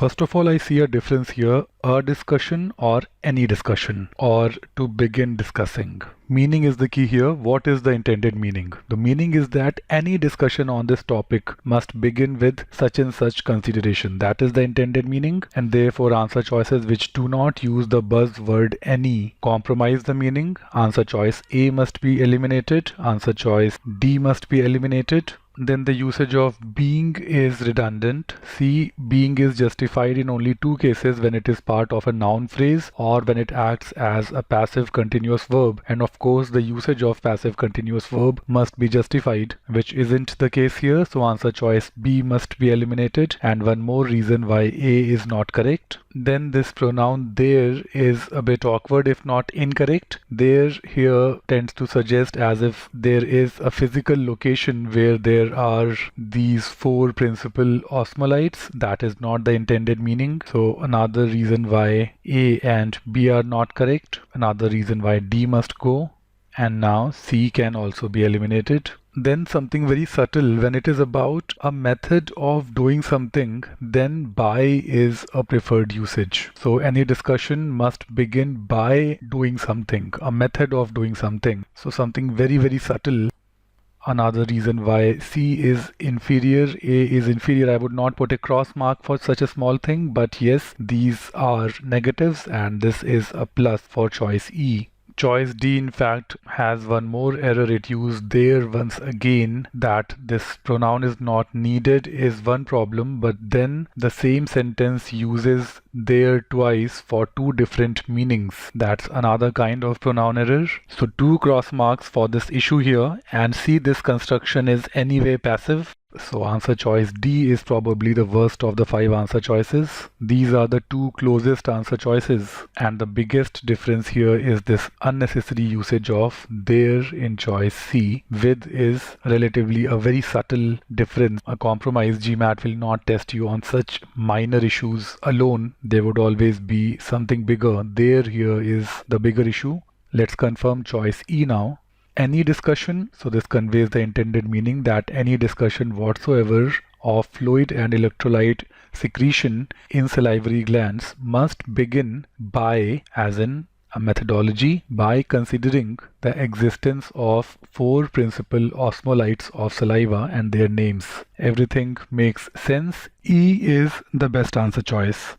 first of all, I see a difference here, a discussion or any discussion, or to begin discussing. Meaning is the key here. What is the intended meaning? The meaning is that any discussion on this topic must begin with such and such consideration. That is the intended meaning, and therefore answer choices which do not use the buzzword any compromise the meaning. Answer choice A must be eliminated. Answer choice D must be eliminated. Then the usage of being is redundant. See, being is justified in only two cases: when it is part of a noun phrase or when it acts as a passive continuous verb. And of course, the usage of passive continuous verb must be justified, which isn't the case here. So answer choice B must be eliminated. And one more reason why A is not correct. Then this pronoun there is a bit awkward if not incorrect. There here tends to suggest as if there is a physical location where there are these four principal osmolytes. That is not the intended meaning. So another reason why A and B are not correct. Another reason why D must go. And now C can also be eliminated. Then something very subtle: when it is about a method of doing something, then by is a preferred usage. So any discussion must begin by doing something, a method of doing something. So something very subtle. Another reason why C is inferior, A is inferior. I would not put a cross mark for such a small thing, but yes, these are negatives and this is a plus for choice E. Choice D in fact has one more error. It used there once again. That this pronoun is not needed is one problem, but then the same sentence uses there twice for two different meanings. That's another kind of pronoun error. So two cross marks for this issue here. And see, this construction is anyway passive. So answer choice D is probably the worst of the five answer choices. These are the two closest answer choices, and the biggest difference here is this unnecessary usage of there in choice C. With is relatively a very subtle difference. A compromise GMAT will not test you on such minor issues alone. There would always be something bigger. There here is the bigger issue. Let's confirm choice E now. Any discussion, so this conveys the intended meaning that any discussion whatsoever of fluid and electrolyte secretion in salivary glands must begin by, as in a methodology, by considering the existence of four principal osmolytes of saliva and their names. Everything makes sense. E is the best answer choice.